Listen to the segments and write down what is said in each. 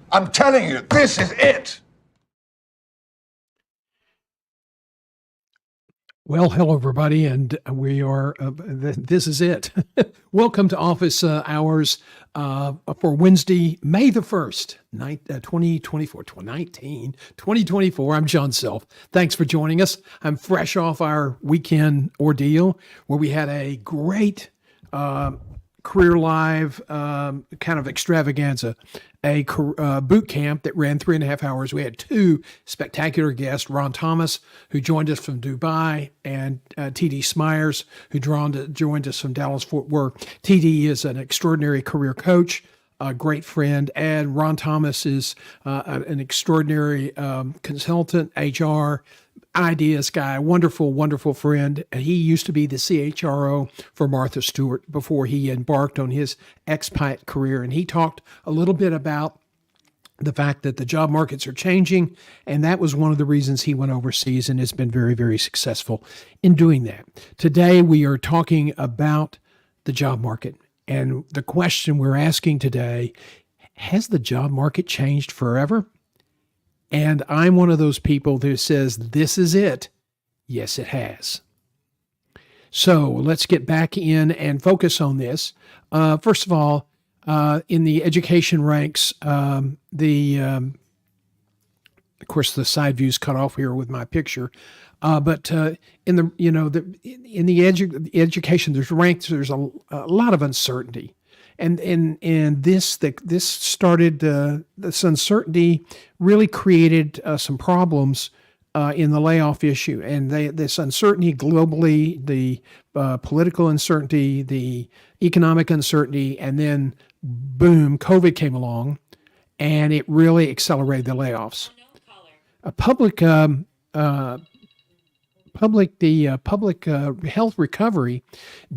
I'm telling you, this is it. Well, hello, everybody, and we are, this is it. Welcome to Office Hours for Wednesday, May the 1st, 2024. I'm John Self. Thanks for joining us. I'm fresh off our weekend ordeal where we had a great Career Live kind of extravaganza a boot camp that ran 3.5 hours. We had two spectacular guests, Ron Thomas, who joined us from Dubai, and T.D. Smyers, who joined us from Dallas-Fort Worth. T.D. is an extraordinary career coach, a great friend, and Ron Thomas is an extraordinary consultant, HR, ideas guy, wonderful, wonderful friend. He used to be the CHRO for Martha Stewart before he embarked on his expat career. And he talked a little bit about the fact that the job markets are changing. And that was one of the reasons he went overseas and has been very, very successful in doing that. Today, we are talking about the job market. And the question we're asking today, has the job market changed forever? And I'm one of those people who says, this is it. Yes, it has. So let's get back in and focus on this. First of all, in the education ranks, of course, the side view's cut off here with my picture. But in the education, there's a lot of uncertainty. And this started, this uncertainty really created some problems in the layoff issue. And this uncertainty globally, the political uncertainty, the economic uncertainty, and then boom, COVID came along, and it really accelerated the layoffs. Public health recovery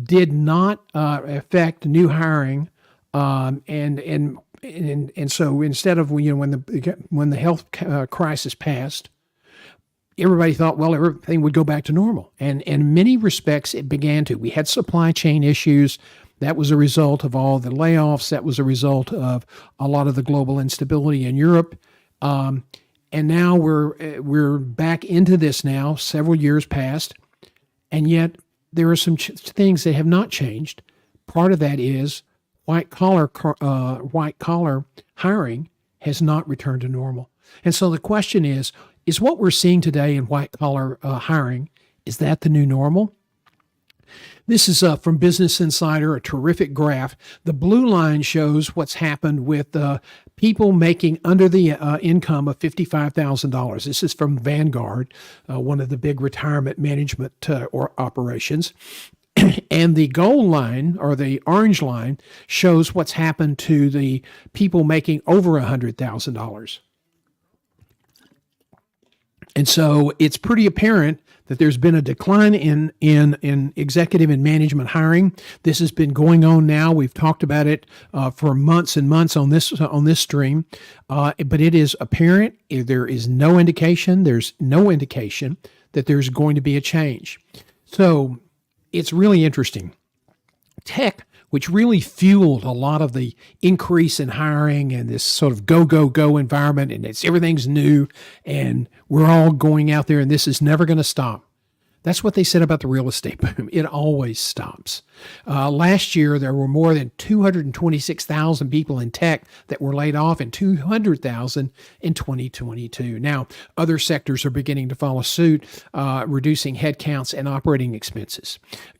did not affect new hiring, and so instead of when the health crisis passed, everybody thought, well, everything would go back to normal, and in many respects it began to. We had supply chain issues. That was a result of all the layoffs. That was a result of a lot of the global instability in Europe. And now we're back into this now, several years past, and yet there are some things that have not changed. Part of that is white collar hiring has not returned to normal. And so the question is what we're seeing today in white collar hiring, is that the new normal? This is from Business Insider, a terrific graph. The blue line shows what's happened with people making under the income of $55,000. This is from Vanguard, one of the big retirement management or operations. And the gold line, or the orange line, shows what's happened to the people making over $100,000. And so it's pretty apparent that there's been a decline in executive and management hiring. This has been going on now. We've talked about it for months and months on this stream, but it is apparent. There is no indication. There's no indication that there's going to be a change. So it's really interesting. Tech, which really fueled a lot of the increase in hiring and this sort of go environment, and everything's new, and we're all going out there, and this is never going to stop. That's what they said about the real estate boom. It always stops. Last year, there were more than 226,000 people in tech that were laid off, and 200,000 in 2022. Now, other sectors are beginning to follow suit, reducing headcounts and operating expenses.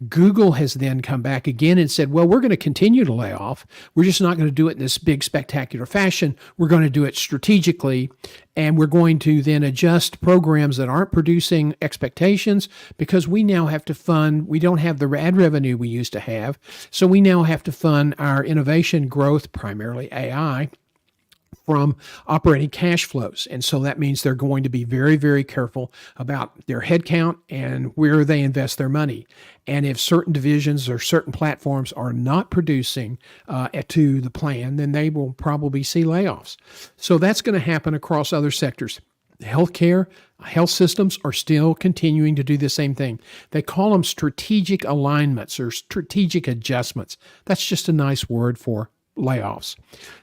Google has then come back again and said, well, we're going to continue to lay off. We're just not going to do it in this big, spectacular fashion. We're going to do it strategically, and we're going to then adjust programs that aren't producing expectations, because we now have to fund, we don't have the ad revenue we used to have, so we now have to fund our innovation growth, primarily AI, from operating cash flows. And so that means they're going to be very, very careful about their headcount and where they invest their money. And if certain divisions or certain platforms are not producing to the plan, then they will probably see layoffs. So that's going to happen across other sectors. Healthcare, health systems are still continuing to do the same thing. They call them strategic alignments or strategic adjustments. That's just a nice word for layoffs.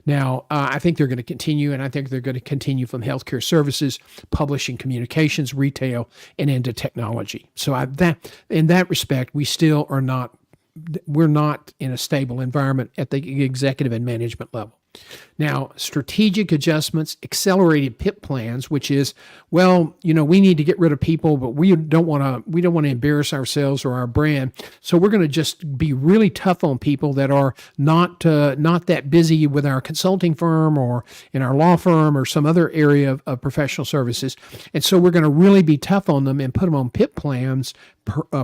Now, I think they're going to continue, and I think they're going to continue from healthcare services, publishing, communications, retail, and into technology. So in that respect, we're not in a stable environment at the executive and management level. Now, strategic adjustments, accelerated PIP plans, which is, well, we need to get rid of people, but we don't want to embarrass ourselves or our brand. So we're going to just be really tough on people that are not that busy with our consulting firm or in our law firm or some other area of professional services. And so we're going to really be tough on them and put them on PIP plans,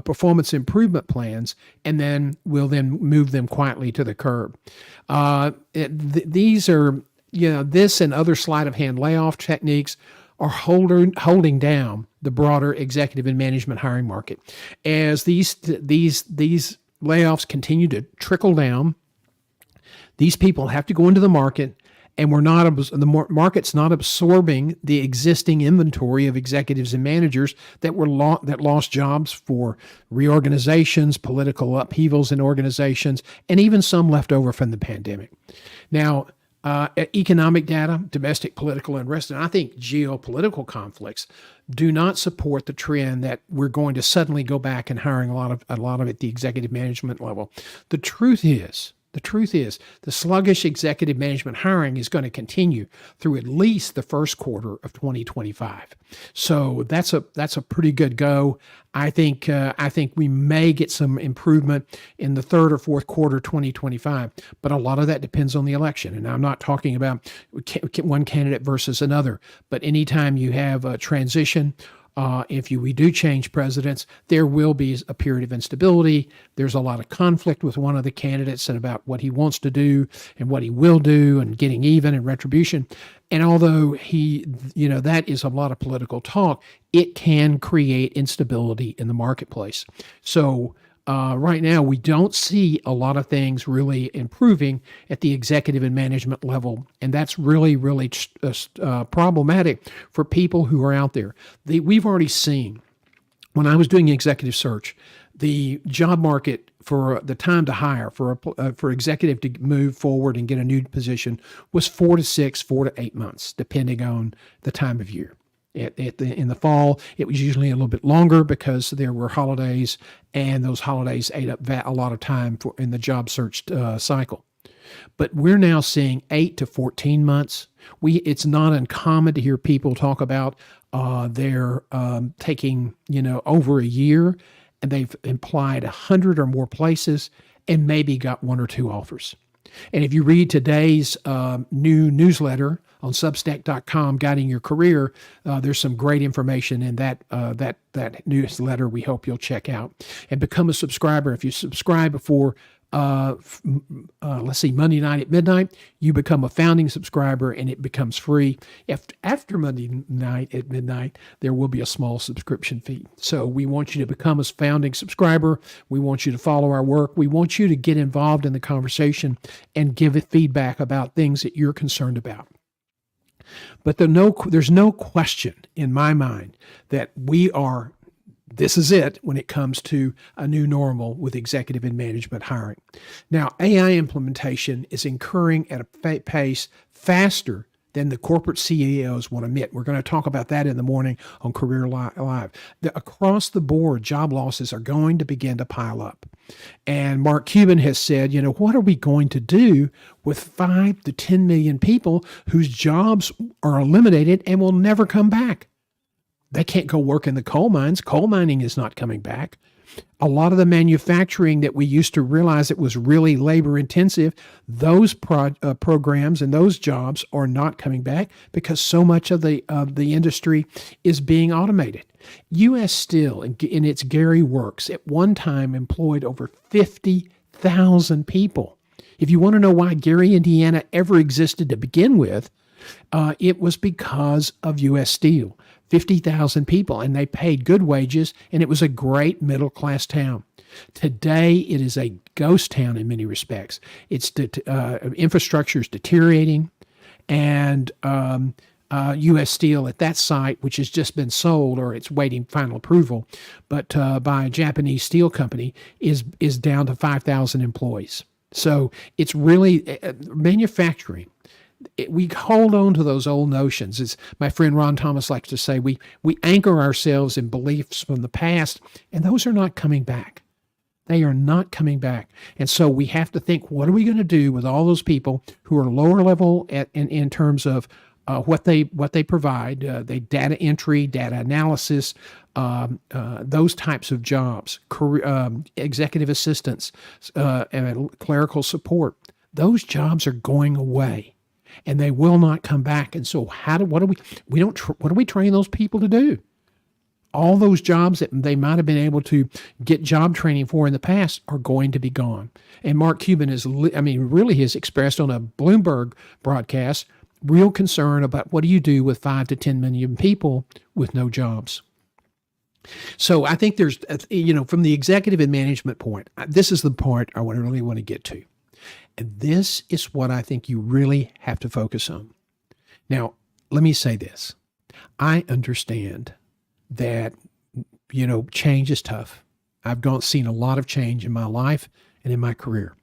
performance improvement plans, and then we'll move them quietly to the curb. These are, this and other sleight of hand layoff techniques are holding down the broader executive and management hiring market. As these layoffs continue to trickle down, these people have to go into the market, and the market's not absorbing the existing inventory of executives and managers that lost jobs for reorganizations, political upheavals in organizations, and even some left over from the pandemic. Now, economic data, domestic political unrest, and I think geopolitical conflicts do not support the trend that we're going to suddenly go back and hiring a lot of at the executive management level. The truth is, the sluggish executive management hiring is going to continue through at least the first quarter of 2025. So that's a pretty good go. I think we may get some improvement in the third or fourth quarter 2025, but a lot of that depends on the election. And I'm not talking about one candidate versus another, but anytime you have a transition, if we do change presidents, there will be a period of instability. There's a lot of conflict with one of the candidates and about what he wants to do and what he will do and getting even and retribution. And although that is a lot of political talk, it can create instability in the marketplace. So right now, we don't see a lot of things really improving at the executive and management level, and that's really, really problematic for people who are out there. We've already seen, when I was doing executive search, the job market for the time to hire for executive to move forward and get a new position was 4 to 8 months, depending on the time of year. In the fall, it was usually a little bit longer because there were holidays, and those holidays ate up a lot of time in the job search cycle. But we're now seeing 8 to 14 months. It's not uncommon to hear people talk about they're taking over a year, and they've applied 100 or more places and maybe got 1 or 2 offers. And if you read today's new newsletter on Substack.com, Guiding Your Career, there's some great information in that newsletter we hope you'll check out and become a subscriber. If you subscribe before, Monday night at midnight, you become a founding subscriber and it becomes free. After Monday night at midnight, there will be a small subscription fee. So we want you to become a founding subscriber. We want you to follow our work. We want you to get involved in the conversation and give it feedback about things that you're concerned about. But there's no question in my mind that this is it when it comes to a new normal with executive and management hiring. Now, AI implementation is occurring at a pace faster than the corporate CEOs want to admit. We're going to talk about that in the morning on Career Live. Across the board, job losses are going to begin to pile up. And Mark Cuban has said, what are we going to do with 5 to 10 million people whose jobs are eliminated and will never come back? They can't go work in the coal mines. Coal mining is not coming back. A lot of the manufacturing that we used to realize it was really labor intensive, those programs and those jobs are not coming back because so much of the industry is being automated. U.S. Steel in its Gary Works at one time employed over 50,000 people. If you want to know why Gary, Indiana ever existed to begin with, it was because of U.S. Steel. 50,000 people, and they paid good wages, and it was a great middle-class town. Today, it is a ghost town in many respects. Its infrastructure is deteriorating, and U.S. Steel at that site, which has just been sold or it's waiting final approval, but by a Japanese steel company, is down to 5,000 employees. So it's really manufacturing. We hold on to those old notions. As my friend Ron Thomas likes to say, we anchor ourselves in beliefs from the past, and those are not coming back. They are not coming back. And so we have to think, what are we going to do with all those people who are lower level in terms of what they provide, they data entry, data analysis, those types of jobs, career, executive assistants, and clerical support. Those jobs are going away, and they will not come back. And so, what do we train those people to do? All those jobs that they might have been able to get job training for in the past are going to be gone. And Mark Cuban really has expressed on a Bloomberg broadcast real concern about what do you do with 5 to 10 million people with no jobs. So I think there's, from the executive and management point, this is the part I really want to get to. And this is what I think you really have to focus on. Now, let me say this. I understand that, change is tough. I've seen a lot of change in my life and in my career.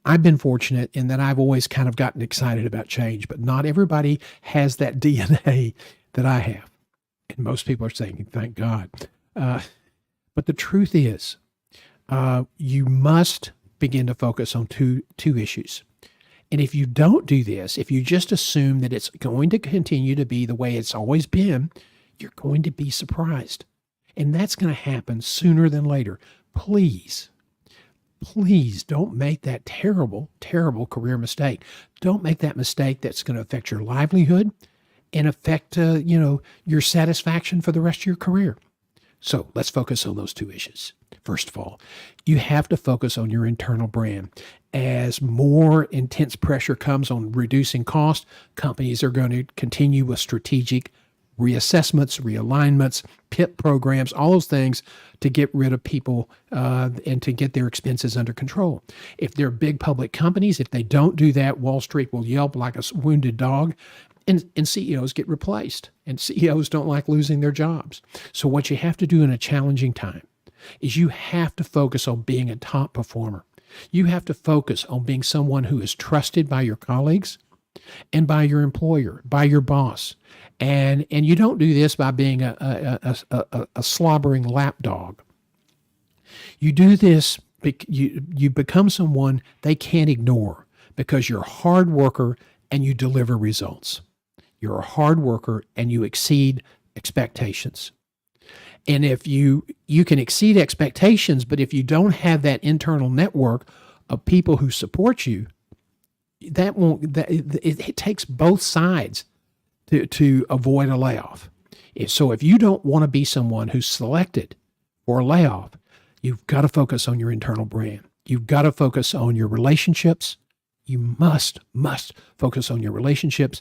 I've been fortunate in that I've always kind of gotten excited about change, but not everybody has that DNA that I have. And most people are saying, thank God. But the truth is, you must begin to focus on two issues. And if you don't do this, if you just assume that it's going to continue to be the way it's always been, you're going to be surprised. And that's going to happen sooner than later. Please don't make that terrible, terrible career mistake. Don't make that mistake that's going to affect your livelihood and affect, your satisfaction for the rest of your career. So let's focus on those two issues. First of all, you have to focus on your internal brand. As more intense pressure comes on reducing cost, companies are going to continue with strategic reassessments, realignments, PIP programs, all those things to get rid of people and to get their expenses under control. If they're big public companies, if they don't do that, Wall Street will yelp like a wounded dog, and CEOs get replaced. And CEOs don't like losing their jobs. So what you have to do in a challenging time is you have to focus on being a top performer. You have to focus on being someone who is trusted by your colleagues and by your employer, by your boss. And you don't do this by being a slobbering lapdog. You do this, you become someone they can't ignore because you're a hard worker and you deliver results. You're a hard worker and you exceed expectations. And if you can exceed expectations, but if you don't have that internal network of people who support you, it takes both sides to avoid a layoff. So if you don't want to be someone who's selected for a layoff, you've got to focus on your internal brand. You've got to focus on your relationships. You must focus on your relationships,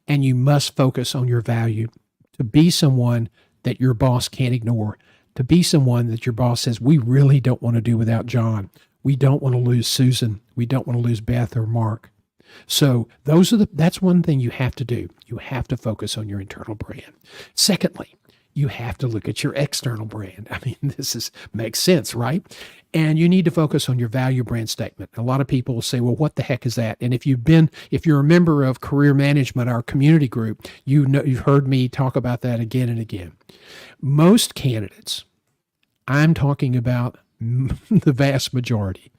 and you must focus on your value to be someone that your boss can't ignore, to be someone that your boss says, we really don't want to do without John. We don't want to lose Susan. We don't want to lose Beth or Mark. So that's one thing you have to do. You have to focus on your internal brand. Secondly, you have to look at your external brand. I mean, makes sense, right? And you need to focus on your value brand statement. A lot of people will say, well, what the heck is that? And if you're a member of Career Management, our community group, you've heard me talk about that again and again. Most candidates, I'm talking about the vast majority,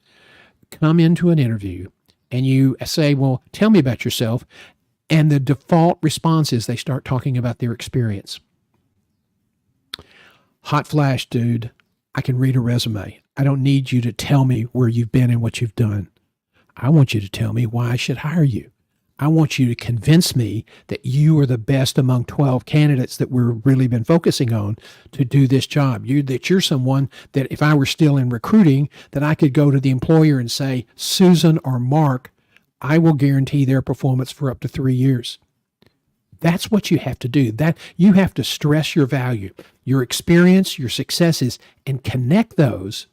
come into an interview and you say, well, tell me about yourself. And the default response is they start talking about their experience. Hot flash, dude. I can read a resume. I don't need you to tell me where you've been and what you've done. I want you to tell me why I should hire you. I want you to convince me that you are the best among 12 candidates that we've really been focusing on to do this job. That you're someone that if I were still in recruiting, that I could go to the employer and say, Susan or Mark, I will guarantee their performance for up to 3 years. That's what you have to do. That you have to stress your value, your experience, your successes, and connect those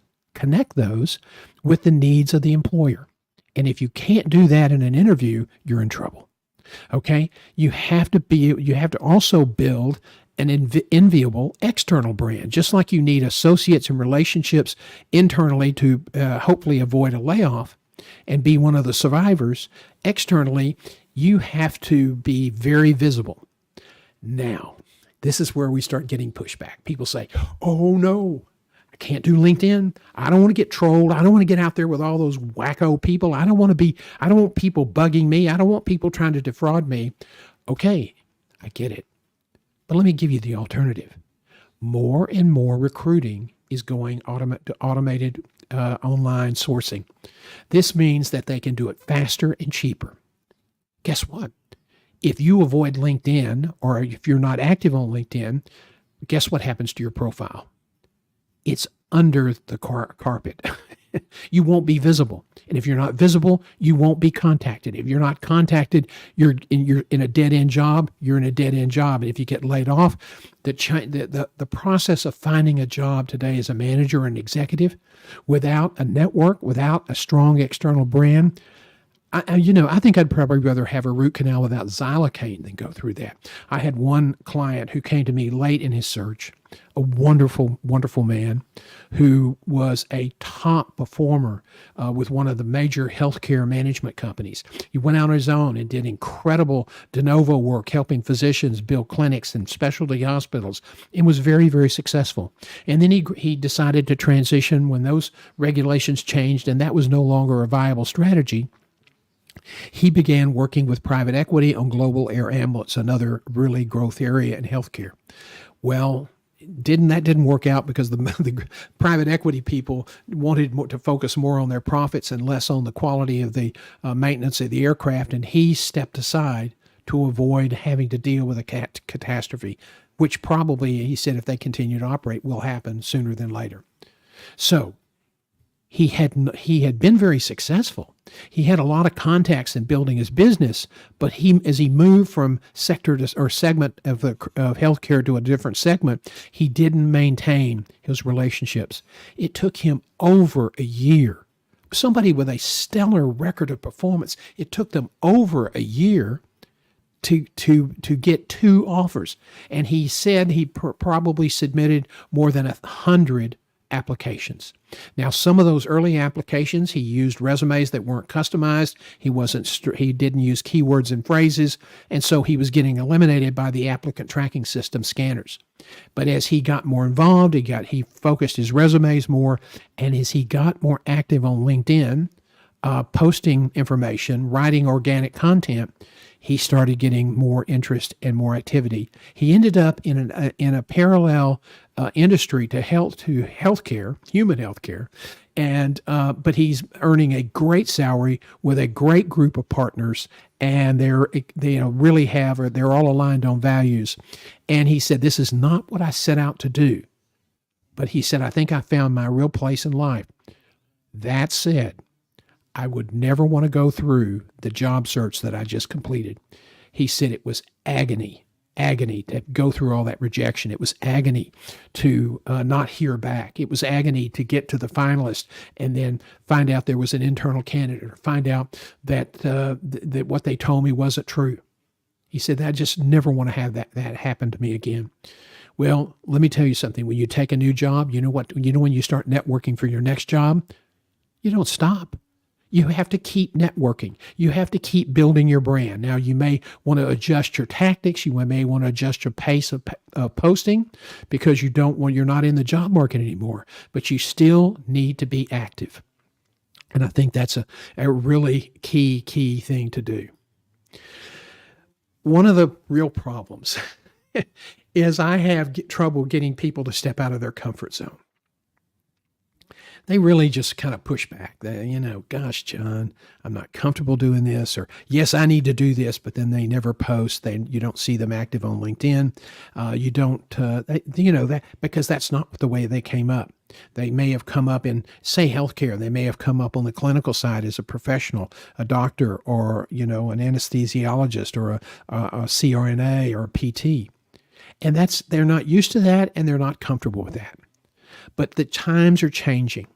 with the needs of the employer. And if you can't do that in an interview, you're in trouble. Okay? You have to also build an enviable external brand, just like you need associates and relationships internally to hopefully avoid a layoff and be one of the survivors. Externally, you have to be very visible. Now, this is where we start getting pushback. People say, oh no, I can't do LinkedIn. I don't want to get trolled. I don't want to get out there with all those wacko people. I don't want people bugging me. I don't want people trying to defraud me. Okay, I get it. But let me give you the alternative. More and more recruiting is going to automated online sourcing. This means that they can do it faster and cheaper. Guess what? If you avoid LinkedIn, or if you're not active on LinkedIn, guess what happens to your profile? It's under the carpet. You won't be visible. And if you're not visible, you won't be contacted. If you're not contacted, you're in a dead-end job. You're in a dead-end job. And if you get laid off, the process of finding a job today as a manager or an executive without a network, without a strong external brand, I think I'd probably rather have a root canal without xylocaine than go through that. I had one client who came to me late in his search, a wonderful, wonderful man who was a top performer with one of the major healthcare management companies. He went out on his own and did incredible de novo work, helping physicians build clinics and specialty hospitals, and was very, very successful. And then he decided to transition when those regulations changed, and that was no longer a viable strategy. He began working with private equity on global air ambulance, another really growth area in healthcare. Well, that didn't work out because the private equity people wanted to focus more on their profits and less on the quality of the maintenance of the aircraft, and he stepped aside to avoid having to deal with a catastrophe, which probably, he said, if they continue to operate, will happen sooner than later. So he had been very successful. He had a lot of contacts in building his business, but as he moved from sector or segment of healthcare to a different segment, he didn't maintain his relationships. It took him over a year. Somebody with a stellar record of performance, it took them over a year to get 2 offers. And he said he probably submitted more than 100 applications. Now, some of those early applications, he used resumes that weren't customized. He didn't use keywords and phrases, and so he was getting eliminated by the applicant tracking system scanners. But as he got more involved, he focused his resumes more, and as he got more active on LinkedIn, posting information, writing organic content, he started getting more interest and more activity. He ended up in a parallel industry to healthcare, human healthcare, and but he's earning a great salary with a great group of partners, and they're all aligned on values. And he said, "This is not what I set out to do," but he said, "I think I found my real place in life." That said, I would never want to go through the job search that I just completed. He said it was agony to go through all that rejection. It was agony to not hear back. It was agony to get to the finalist and then find out there was an internal candidate, or find out that that what they told me wasn't true. He said, I just never want to have that happen to me again. Well, let me tell you something. When you take a new job, when you start networking for your next job, you don't stop. You have to keep networking. You have to keep building your brand. Now, you may want to adjust your tactics. You may want to adjust your pace of posting because you're not in the job market anymore, but you still need to be active. And I think that's a really key thing to do. One of the real problems is I have trouble getting people to step out of their comfort zone. They really just kind of push back. Gosh, John, I'm not comfortable doing this, or yes, I need to do this, but then they never post. You don't see them active on LinkedIn. You don't, that because that's not the way they came up. They may have come up in, say, healthcare. They may have come up on the clinical side as a professional, a doctor, or an anesthesiologist, or a CRNA, or a PT, and they're not used to that, and they're not comfortable with that. But the times are changing.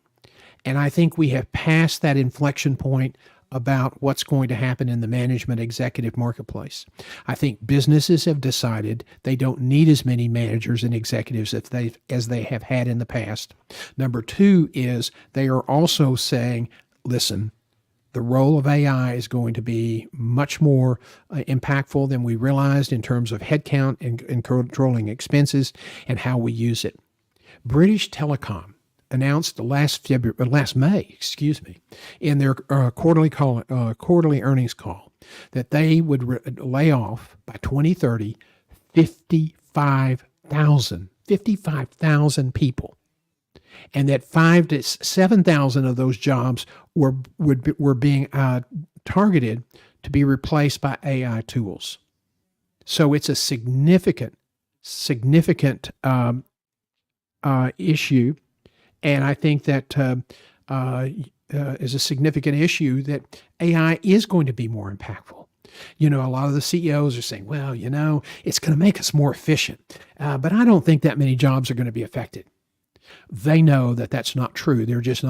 And I think we have passed that inflection point about what's going to happen in the management executive marketplace. I think businesses have decided they don't need as many managers and executives as they have had in the past. Number 2 is they are also saying, listen, the role of AI is going to be much more impactful than we realized in terms of headcount and controlling expenses and how we use it. British Telecom announced last May, excuse me, in their quarterly earnings call, that they would lay off by 2030 55,000 people, and that 5,000 to 7,000 of those jobs were being targeted to be replaced by AI tools. So it's a significant issue, and I think that is a significant issue that AI is going to be more impactful. A lot of the CEOs are saying, well, it's going to make us more efficient, but I don't think that many jobs are going to be affected. They know that that's not true. They're just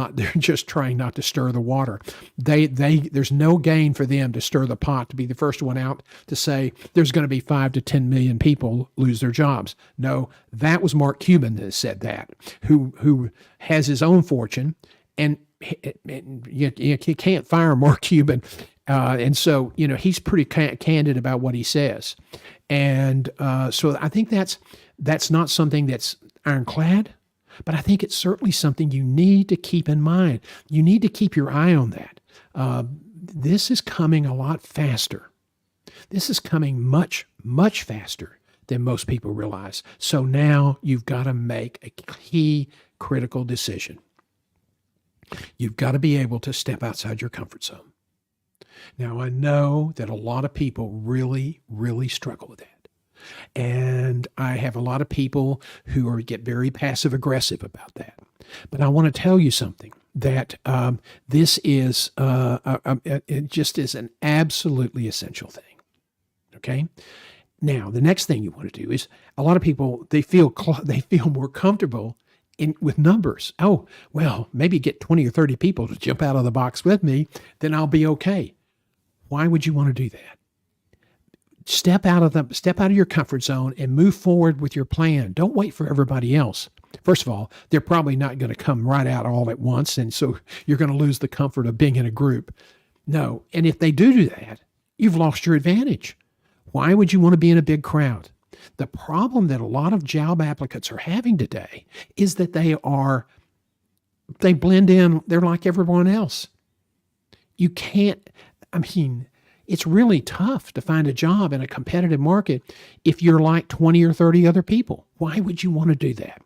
trying not to stir the water. There's no gain for them to stir the pot, to be the first one out to say there's going to be 5 to 10 million people lose their jobs. No, that was Mark Cuban that said that, who has his own fortune, and you can't fire Mark Cuban. And so, he's pretty candid about what he says. And so I think that's not something that's ironclad, but I think it's certainly something you need to keep in mind. You need to keep your eye on that. This is coming a lot faster. This is coming much, much faster than most people realize. So now you've got to make a key critical decision. You've got to be able to step outside your comfort zone. Now, I know that a lot of people really, really struggle with that. And I have a lot of people who get very passive aggressive about that. But I want to tell you something, that this is it just is an absolutely essential thing. Okay. Now, the next thing you want to do is, a lot of people, they feel more comfortable with numbers. Oh, well, maybe get 20 or 30 people to jump out of the box with me, then I'll be okay. Why would you want to do that? Step out of your comfort zone and move forward with your plan. Don't wait for everybody else. First of all, they're probably not going to come right out all at once, and so you're going to lose the comfort of being in a group. No, and if they do that, you've lost your advantage. Why would you want to be in a big crowd? The problem that a lot of job applicants are having today is that they blend in. They're like everyone else. It's really tough to find a job in a competitive market if you're like 20 or 30 other people. Why would you want to do that?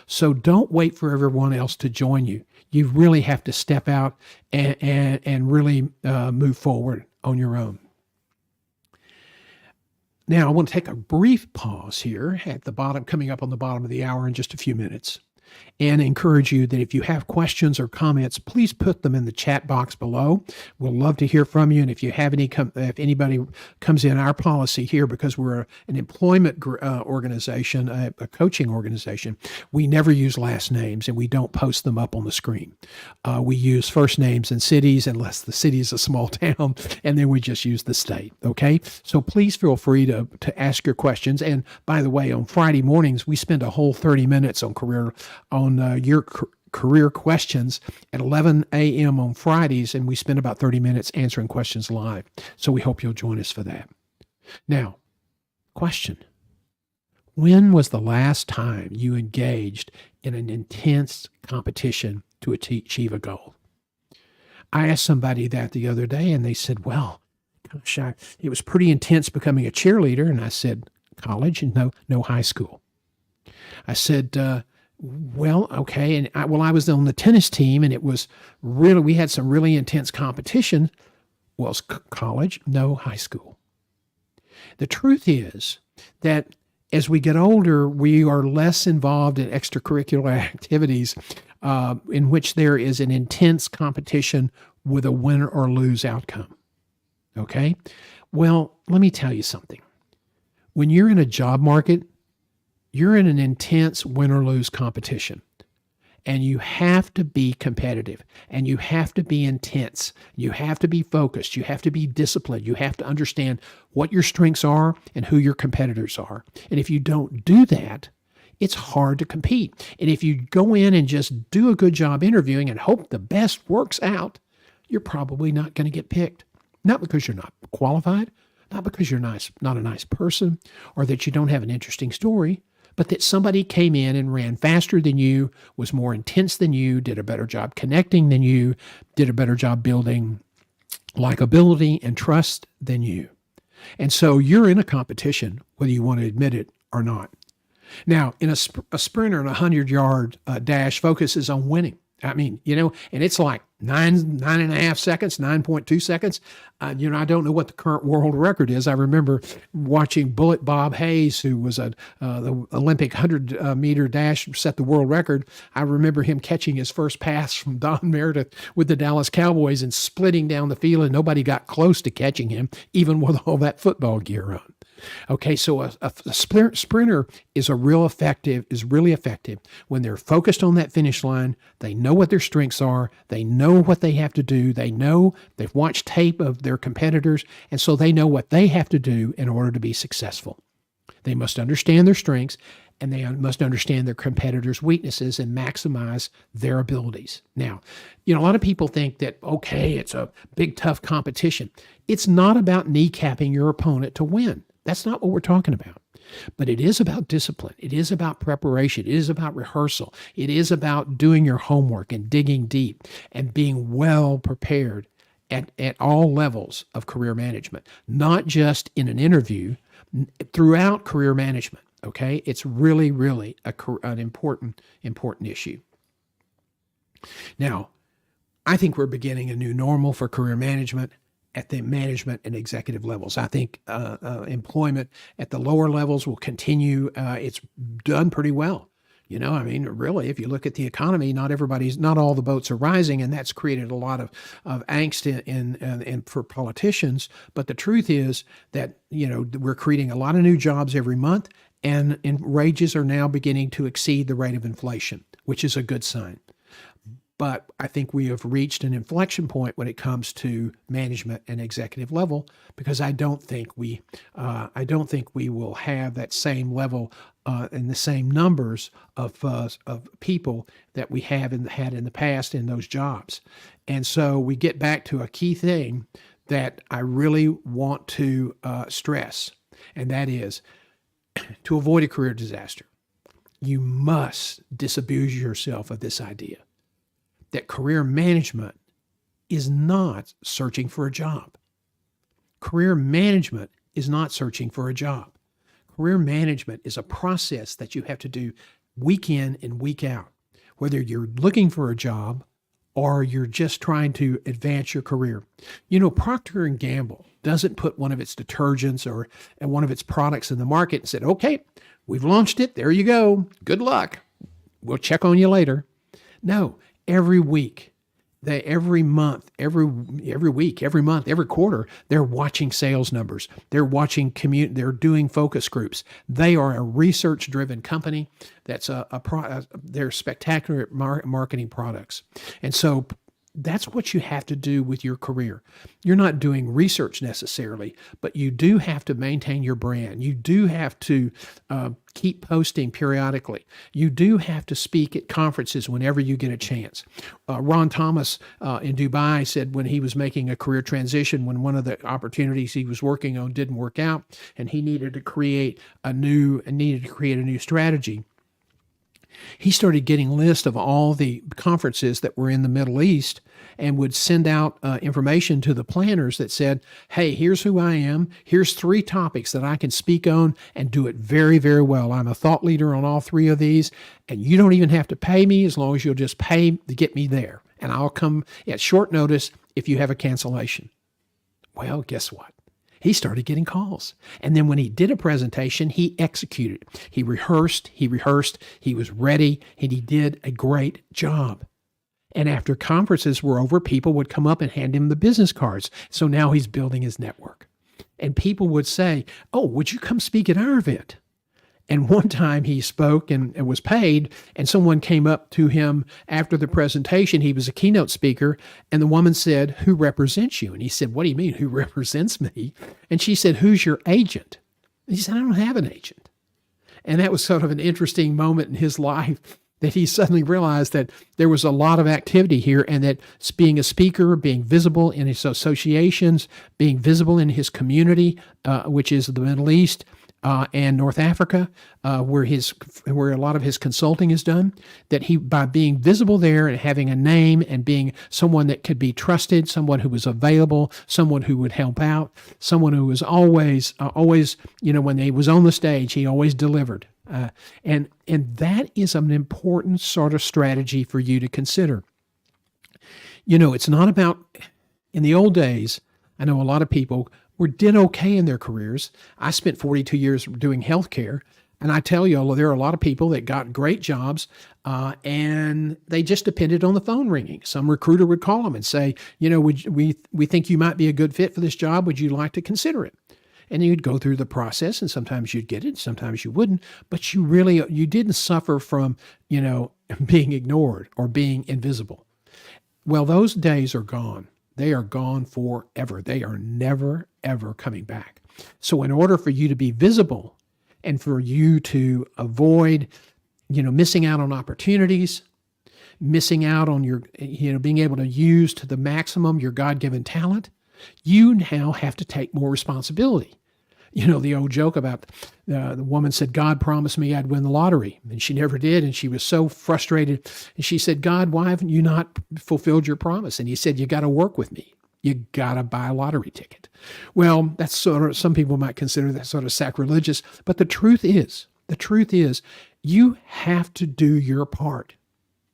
So don't wait for everyone else to join you. You really have to step out and really move forward on your own. Now, I want to take a brief pause here at the bottom, coming up on the bottom of the hour in just a few minutes, and encourage you that if you have questions or comments, please put them in the chat box below. We'll love to hear from you. And if you have if anybody comes in, our policy here, because we're an employment organization, a coaching organization, we never use last names, and we don't post them up on the screen. We use first names and cities, unless the city is a small town, and then we just use the state. Okay. So please feel free to ask your questions. And by the way, on Friday mornings, we spend a whole 30 minutes on your career questions at 11 a.m. on Fridays, and we spend about 30 minutes answering questions live. So we hope you'll join us for that. Now, question: when was the last time you engaged in an intense competition to achieve a goal? I asked somebody that the other day, and they said, well, gosh, it was pretty intense becoming a cheerleader. And I said, college? And no, high school. I said, well, okay. And I was on the tennis team, and it was we had some really intense competition. Well, it's college? No, high school. The truth is that as we get older, we are less involved in extracurricular activities in which there is an intense competition with a win or lose outcome. Okay? Well, let me tell you something. When you're in a job market, you're in an intense win or lose competition, and you have to be competitive, and you have to be intense. You have to be focused. You have to be disciplined. You have to understand what your strengths are and who your competitors are. And if you don't do that, it's hard to compete. And if you go in and just do a good job interviewing and hope the best works out, you're probably not going to get picked. Not because you're not qualified, not because you're not a nice person, or that you don't have an interesting story, but that somebody came in and ran faster than you, was more intense than you, did a better job connecting than you, did a better job building likability and trust than you. And so you're in a competition, whether you want to admit it or not. Now, in a sprinter in a 100-yard dash focuses on winning. I mean, and it's like 9.5 seconds, 9.2 seconds. I don't know what the current world record is. I remember watching Bullet Bob Hayes, who was the Olympic 100-meter dash, set the world record. I remember him catching his first pass from Don Meredith with the Dallas Cowboys and splitting down the field, and nobody got close to catching him, even with all that football gear on. Okay, so a sprinter is really effective when they're focused on that finish line. They know what their strengths are. They know what they have to do. They've watched tape of their competitors, and so they know what they have to do in order to be successful. They must understand their strengths, and they must understand their competitors' weaknesses and maximize their abilities. Now, a lot of people think that, okay, it's a big, tough competition. It's not about kneecapping your opponent to win. That's not what we're talking about. But it is about discipline. It is about preparation. It is about rehearsal. It is about doing your homework and digging deep and being well prepared at all levels of career management, not just in an interview, throughout career management. Okay? It's really, really an important issue. Now, I think we're beginning a new normal for career management at the management and executive levels. I think employment at the lower levels will continue. It's done pretty well. Really, if you look at the economy, not all the boats are rising, and that's created a lot of angst in for politicians. But the truth is that, we're creating a lot of new jobs every month, and wages are now beginning to exceed the rate of inflation, which is a good sign. But I think we have reached an inflection point when it comes to management and executive level, because I don't think we will have that same level and the same numbers of people that we had in the past in those jobs. And so we get back to a key thing that I really want to stress, and that is to avoid a career disaster. You must disabuse yourself of this idea that career management is not searching for a job. Career management is not searching for a job. Career management is a process that you have to do week in and week out, whether you're looking for a job or you're just trying to advance your career. Procter & Gamble doesn't put one of its detergents or one of its products in the market and said, okay, we've launched it. There you go. Good luck. We'll check on you later. No. Every week, every month, every week, every month, every quarter, they're watching sales numbers. They're watching they're doing focus groups. They are a research-driven company. That's they're spectacular at marketing products. And so that's what you have to do with your career. You're not doing research necessarily, but you do have to maintain your brand. You do have to keep posting periodically. You do have to speak at conferences whenever you get a chance. Ron Thomas in Dubai said when he was making a career transition, when one of the opportunities he was working on didn't work out, and he needed to create a new strategy, he started getting lists of all the conferences that were in the Middle East and would send out information to the planners that said, hey, here's who I am. Here's 3 topics that I can speak on and do it very, very well. I'm a thought leader on all 3 of these, and you don't even have to pay me as long as you'll just pay to get me there. And I'll come at short notice if you have a cancellation. Well, guess what? He started getting calls. And then when he did a presentation, he executed. He rehearsed, he was ready, and he did a great job. And after conferences were over, people would come up and hand him the business cards. So now he's building his network. And people would say, oh, would you come speak at our event? And one time he spoke and was paid, and someone came up to him after the presentation. He was a keynote speaker, and the woman said, who represents you? And he said, what do you mean, who represents me? And she said, who's your agent? And he said, I don't have an agent. And that was sort of an interesting moment in his life, that he suddenly realized that there was a lot of activity here, and that being a speaker, being visible in his associations, being visible in his community, which is the Middle East, and North Africa, where a lot of his consulting is done. That he, by being visible there and having a name and being someone that could be trusted, someone who was available, someone who would help out, someone who was always, when he was on the stage, he always delivered. And that is an important sort of strategy for you to consider. It's not about, in the old days, I know a lot of people did okay in their careers. I spent 42 years doing healthcare, and I tell you, there are a lot of people that got great jobs, and they just depended on the phone ringing. Some recruiter would call them and say, we think you might be a good fit for this job. Would you like to consider it? And you'd go through the process, and sometimes you'd get it, sometimes you wouldn't, but you didn't suffer from, being ignored or being invisible. Well, those days are gone. They are gone forever. They are never, ever coming back. So in order for you to be visible and for you to avoid, missing out on opportunities, missing out on your, being able to use to the maximum your God-given talent, you now have to take more responsibility. The old joke about the woman said, God promised me I'd win the lottery, and she never did. And she was so frustrated. And she said, God, why haven't you not fulfilled your promise? And he said, you got to work with me. You got to buy a lottery ticket. Well, that's sort of, some people might consider that sort of sacrilegious. But the truth is, you have to do your part.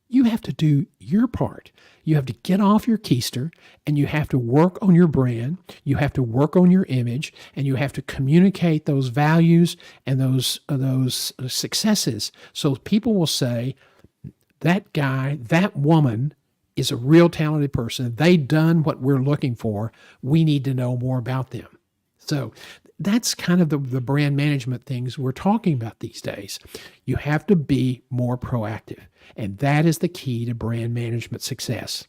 You have to do your part. You have to get off your keister, and you have to work on your brand. You have to work on your image, and you have to communicate those values and those successes. So people will say, that guy, that woman is a real talented person. They done what we're looking for. We need to know more about them. So that's kind of the brand management things we're talking about these days. You have to be more proactive, and that is the key to brand management success.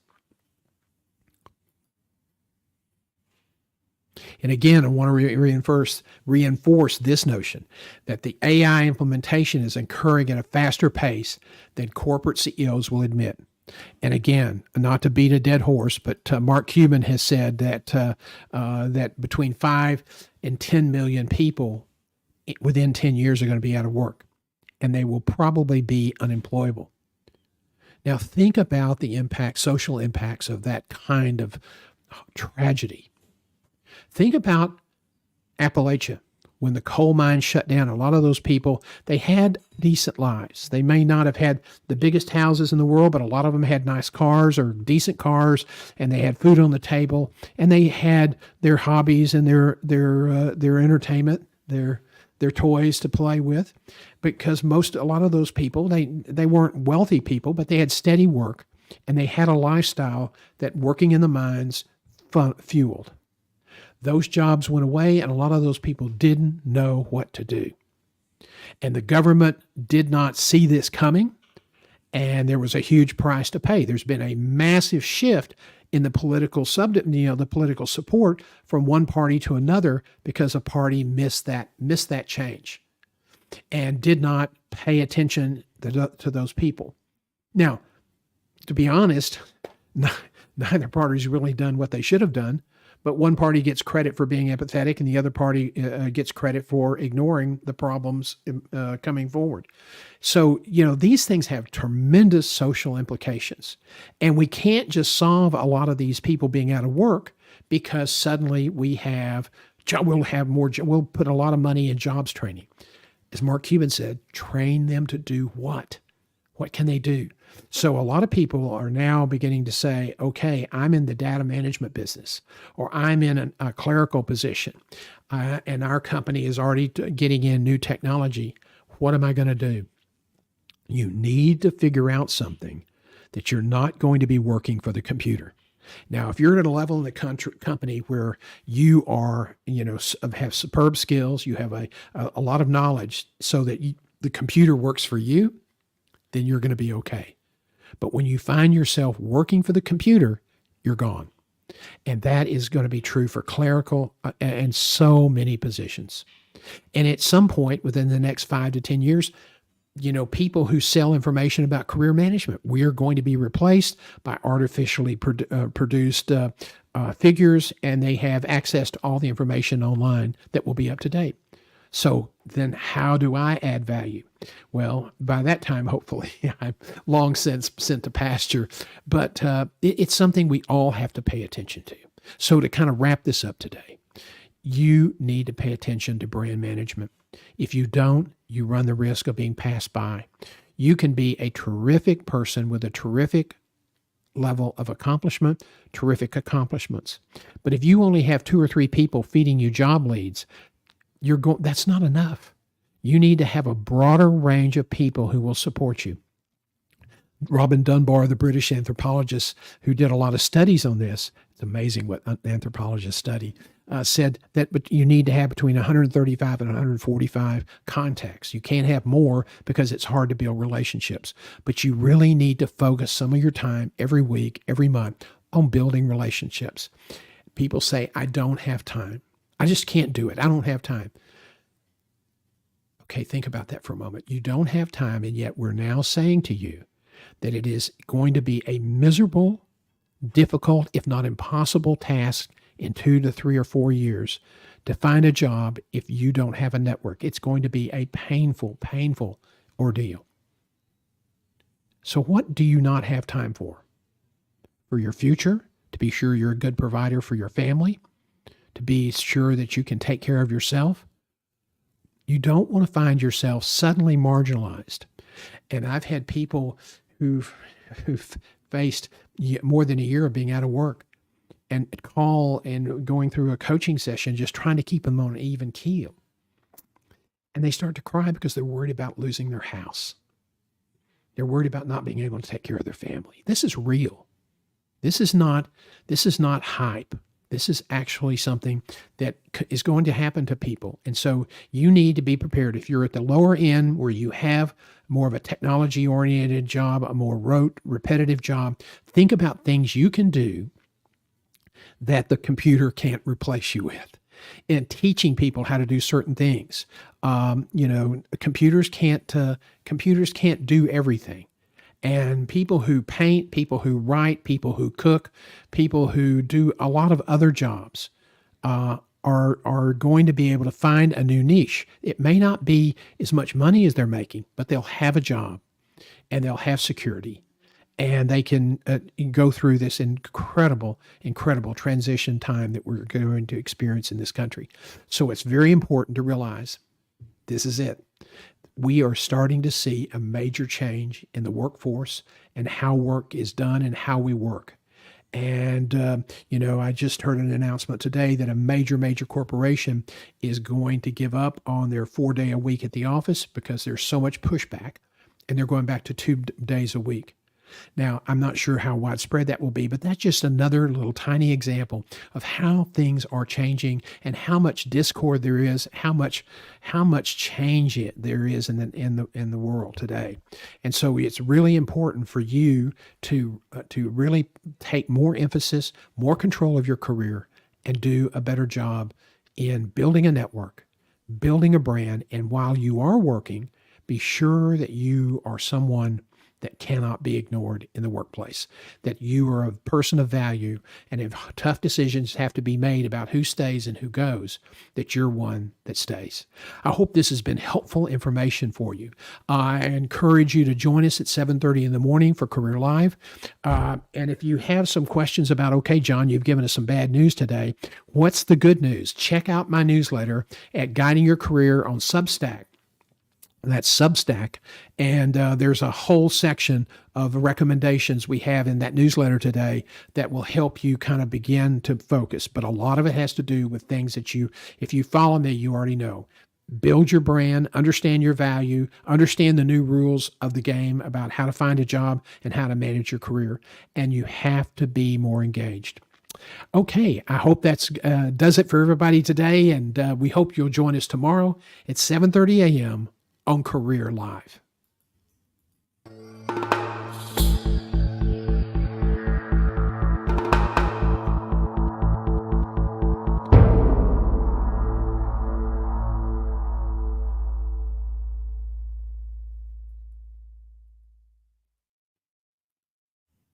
And again, I want to reinforce this notion that the AI implementation is occurring at a faster pace than corporate CEOs will admit. And again, not to beat a dead horse, but Mark Cuban has said that between 5 and 10 million people within 10 years are going to be out of work, and they will probably be unemployable. Now, think about the social impacts of that kind of tragedy. Think about Appalachia. When the coal mines shut down, a lot of those people, they had decent lives. They may not have had the biggest houses in the world, but a lot of them had nice cars or decent cars, and they had food on the table, and they had their hobbies and their entertainment, their toys to play with. Because a lot of those people, they weren't wealthy people, but they had steady work, and they had a lifestyle that working in the mines fueled. Those jobs went away, and a lot of those people didn't know what to do. And the government did not see this coming, and there was a huge price to pay. There's been a massive shift in the political the political support from one party to another because a party missed that change and did not pay attention to those people. Now, to be honest, neither party's really done what they should have done. But one party gets credit for being empathetic, and the other party gets credit for ignoring the problems coming forward. So, these things have tremendous social implications. And we can't just solve a lot of these people being out of work because suddenly we'll put a lot of money in jobs training. As Mark Cuban said, train them to do what? What can they do? So a lot of people are now beginning to say, okay, I'm in the data management business, or I'm in a clerical position, and our company is already getting in new technology. What am I going to do? You need to figure out something that you're not going to be working for the computer. Now, if you're at a level in the company where you are, have superb skills, you have a lot of knowledge so that the computer works for you, then you're going to be okay. But when you find yourself working for the computer, you're gone. And that is going to be true for clerical and so many positions. And at some point within the next 5 to 10 years, people who sell information about career management, we are going to be replaced by artificially produced figures, and they have access to all the information online that will be up to date. So then how do I add value? Well, by that time, hopefully, I'm long since sent to pasture, but it's something we all have to pay attention to. So to kind of wrap this up today, you need to pay attention to brand management. If you don't, you run the risk of being passed by. You can be a terrific person with a terrific level of accomplishment, terrific accomplishments. But if you only have 2 or 3 people feeding you job leads, that's not enough. You need to have a broader range of people who will support you. Robin Dunbar, the British anthropologist who did a lot of studies on this, it's amazing what anthropologists study, said that you need to have between 135 and 145 contacts. You can't have more because it's hard to build relationships. But you really need to focus some of your time every week, every month on building relationships. People say, I don't have time. I just can't do it. I don't have time. Okay, think about that for a moment. You don't have time, and yet we're now saying to you that it is going to be a miserable, difficult, if not impossible task in 2 to 3 or 4 years to find a job if you don't have a network. It's going to be a painful, painful ordeal. So what do you not have time for? For your future, to be sure you're a good provider for your family, to be sure that you can take care of yourself. You don't want to find yourself suddenly marginalized. And I've had people who've faced more than a year of being out of work and call and going through a coaching session, just trying to keep them on an even keel. And they start to cry because they're worried about losing their house. They're worried about not being able to take care of their family. This is real. This is not hype. This is actually something that is going to happen to people. And so you need to be prepared. If you're at the lower end where you have more of a technology-oriented job, a more rote, repetitive job, think about things you can do that the computer can't replace you with. And teaching people how to do certain things. Computers can't do everything. And people who paint, people who write, people who cook, people who do a lot of other jobs are going to be able to find a new niche. It may not be as much money as they're making, but they'll have a job and they'll have security. And they can go through this incredible, incredible transition time that we're going to experience in this country. So it's very important to realize this is it. We are starting to see a major change in the workforce and how work is done and how we work. And, I just heard an announcement today that a major corporation is going to give up on their 4-day a week at the office because there's so much pushback, and they're going back to 2 days a week. Now, I'm not sure how widespread that will be, but that's just another little tiny example of how things are changing and how much discord there is, how much change there is in the world today. And so it's really important for you to really take more emphasis, more control of your career, and do a better job in building a network, building a brand, and while you are working, be sure that you are someone that cannot be ignored in the workplace, that you are a person of value, and if tough decisions have to be made about who stays and who goes, that you're one that stays. I hope this has been helpful information for you. I encourage you to join us at 7:30 in the morning for Career Live. And if you have some questions about, okay, John, you've given us some bad news today, what's the good news? Check out my newsletter at Guiding Your Career on Substack. That's Substack. And there's a whole section of recommendations we have in that newsletter today that will help you kind of begin to focus. But a lot of it has to do with things that if you follow me, you already know. Build your brand, understand your value, understand the new rules of the game about how to find a job and how to manage your career. And you have to be more engaged. Okay, I hope that's does it for everybody today. And we hope you'll join us tomorrow at 7:30 a.m. on Career Live.